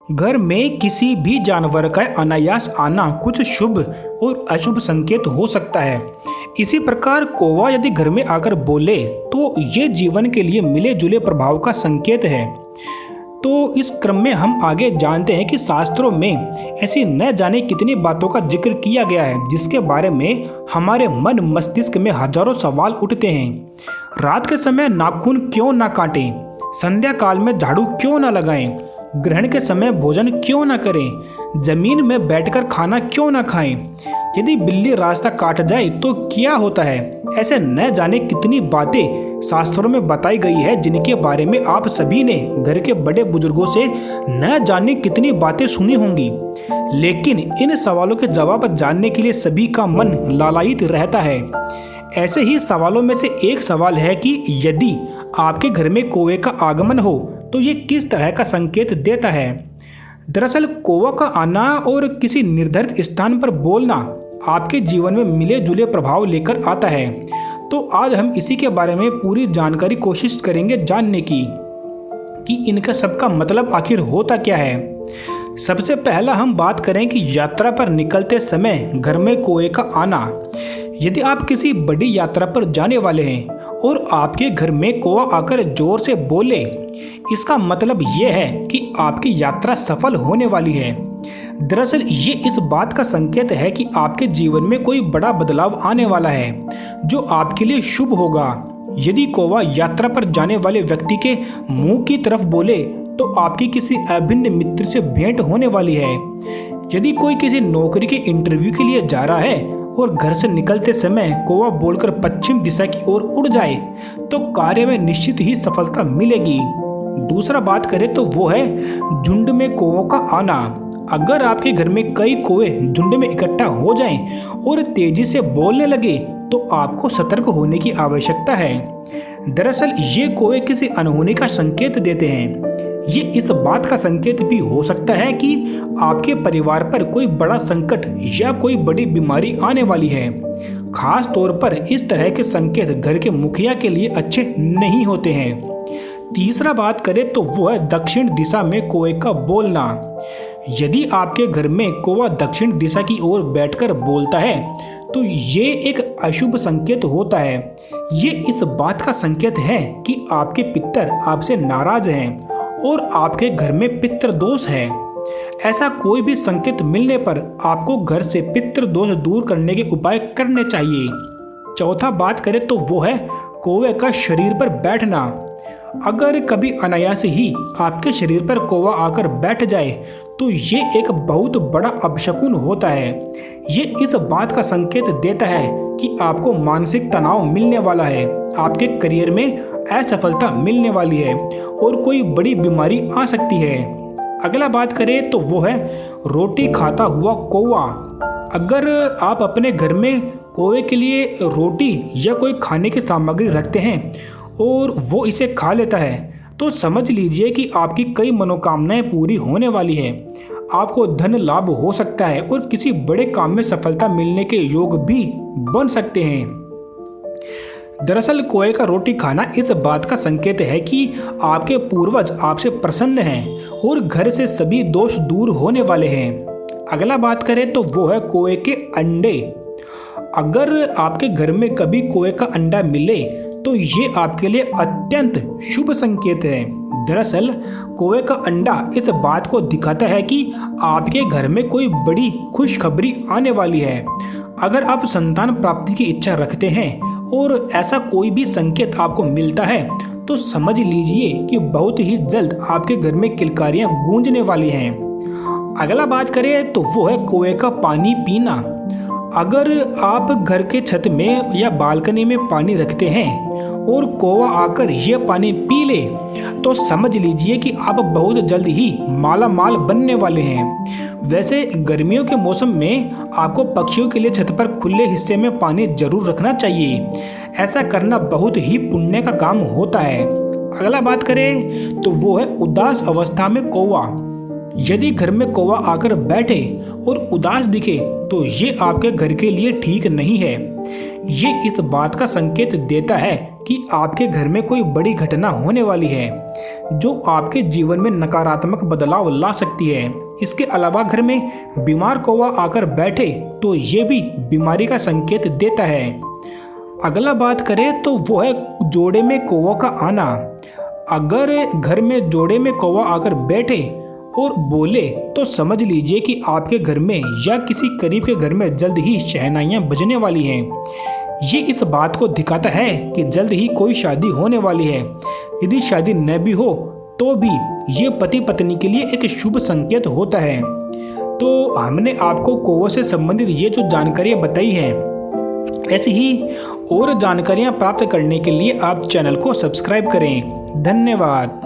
घर में किसी भी जानवर का अनायास आना कुछ शुभ और अशुभ संकेत हो सकता है। इसी प्रकार कौवा यदि घर में आकर बोले तो ये जीवन के लिए मिले जुले प्रभाव का संकेत है। तो इस क्रम में हम आगे जानते हैं कि शास्त्रों में ऐसी न जाने कितनी बातों का जिक्र किया गया है जिसके बारे में हमारे मन मस्तिष्क में हजारों सवाल उठते हैं। रात के समय नाखून क्यों ना काटें, संध्या काल में झाड़ू क्यों ना लगाएं, ग्रहण के समय भोजन क्यों ना करें, जमीन में बैठकर खाना क्यों ना खाएं, यदि बिल्ली रास्ता काट जाए तो क्या होता है। ऐसे न जाने कितनी बातें शास्त्रों में बताई गई है जिनके बारे में आप सभी ने घर के बड़े बुजुर्गों से न जाने कितनी बातें सुनी होंगी। लेकिन इन सवालों के जवाब जानने के लिए सभी का मन लालायित रहता है। ऐसे ही सवालों में से एक सवाल है कि यदि आपके घर में कौवे का आगमन हो तो ये किस तरह का संकेत देता है। दरअसल कौवा का आना और किसी निर्धारित स्थान पर बोलना आपके जीवन में मिले जुले प्रभाव लेकर आता है। तो आज हम इसी के बारे में पूरी जानकारी कोशिश करेंगे जानने की कि इनका सबका मतलब आखिर होता क्या है। सबसे पहला हम बात करें कि यात्रा पर निकलते समय घर में कौवे का आना। यदि आप किसी बड़ी यात्रा पर जाने वाले हैं और आपके घर में कौवा आकर जोर से बोले, इसका मतलब यह है कि आपकी यात्रा सफल होने वाली है। दरअसल ये इस बात का संकेत है कि आपके जीवन में कोई बड़ा बदलाव आने वाला है जो आपके लिए शुभ होगा। यदि कौवा यात्रा पर जाने वाले व्यक्ति के मुंह की तरफ बोले तो आपकी किसी अभिन्न मित्र से भेंट होने वाली है। यदि कोई किसी नौकरी के इंटरव्यू के लिए जा रहा है और घर से निकलते समय कौवा बोलकर पश्चिम दिशा की ओर उड़ जाए तो कार्य में निश्चित ही सफलता मिलेगी। दूसरा बात करें तो वो है झुंड में कौवों का आना। अगर आपके घर में कई कौवे झुंड में इकट्ठा हो जाएं और तेजी से बोलने लगे तो आपको सतर्क होने की आवश्यकता है। दरअसल ये कौवे किसी अनहोनी का संकेत देते हैं। ये इस बात का संकेत भी हो सकता है कि आपके परिवार पर कोई बड़ा संकट या कोई बड़ी बीमारी आने वाली है। खास तौर पर इस तरह के संकेत घर के मुखिया के लिए अच्छे नहीं होते हैं। तीसरा बात करें तो वो है दक्षिण दिशा में कौवे का बोलना। यदि आपके घर में कौवा दक्षिण दिशा की ओर बैठकर बोलता है तो ये एक अशुभ संकेत होता है। ये इस बात का संकेत है कि आपके पितर आपसे नाराज हैं और आपके घर में पितृ दोष है। ऐसा कोई भी संकेत मिलने पर आपको घर से पितृ दोष दूर करने के उपाय करने चाहिए। चौथा बात करें तो वो है कौवे का शरीर पर बैठना। अगर कभी अनायास ही आपके शरीर पर कौवा आकर बैठ जाए तो ये एक बहुत बड़ा अपशकुन होता है। ये इस बात का संकेत देता है कि आपको मानसिक तनाव मिलने वाला है, आपके करियर में असफलता मिलने वाली है और कोई बड़ी बीमारी आ सकती है। अगला बात करें तो वो है रोटी खाता हुआ कौवा। अगर आप अपने घर में कौवे के लिए रोटी या कोई खाने की सामग्री रखते हैं और वो इसे खा लेता है तो समझ लीजिए कि आपकी कई मनोकामनाएं पूरी होने वाली है। आपको धन लाभ हो सकता है और किसी बड़े काम में सफलता मिलने के योग भी बन सकते हैं। दरअसल कौवे का रोटी खाना इस बात का संकेत है कि आपके पूर्वज आपसे प्रसन्न हैं और घर से सभी दोष दूर होने वाले हैं। अगला बात करें तो वो है कौवे के अंडे। अगर आपके घर में कभी कौवे का अंडा मिले तो ये आपके लिए अत्यंत शुभ संकेत है। दरअसल कौवे का अंडा इस बात को दिखाता है कि आपके घर में कोई बड़ी खुशखबरी आने वाली है। अगर आप संतान प्राप्ति की इच्छा रखते हैं और ऐसा कोई भी संकेत आपको मिलता है तो समझ लीजिए कि बहुत ही जल्द आपके घर में किलकारियां गूंजने वाली हैं। अगला बात करें तो वो है कौवे का पानी पीना। अगर आप घर के छत में या बालकनी में पानी रखते हैं और कौवा आकर यह पानी पी ले तो समझ लीजिए कि आप बहुत जल्द ही माला माल बनने वाले हैं। वैसे गर्मियों के मौसम में आपको पक्षियों के लिए छत पर खुले हिस्से में पानी जरूर रखना चाहिए। ऐसा करना बहुत ही पुण्य का काम होता है। अगला बात करें तो वो है उदास अवस्था में कौवा। यदि घर में कौवा आकर बैठे और उदास दिखे तो ये आपके घर के लिए ठीक नहीं है। ये इस बात का संकेत देता है कि आपके घर में कोई बड़ी घटना होने वाली है जो आपके जीवन में नकारात्मक बदलाव ला सकती है। इसके अलावा घर में बीमार कौवा आकर बैठे तो ये भी बीमारी का संकेत देता है। अगला बात करें तो वो है जोड़े में कौवा का आना। अगर घर में जोड़े में कौवा आकर बैठे और बोले तो समझ लीजिए कि आपके घर में या किसी करीब के घर में जल्द ही शहनाइयाँ बजने वाली हैं। ये इस बात को दिखाता है कि जल्द ही कोई शादी होने वाली है। यदि शादी न भी हो तो भी ये पति पत्नी के लिए एक शुभ संकेत होता है। तो हमने आपको कौवों से संबंधित ये जो जानकारियाँ बताई हैं, ऐसी ही और जानकारियाँ प्राप्त करने के लिए आप चैनल को सब्सक्राइब करें। धन्यवाद।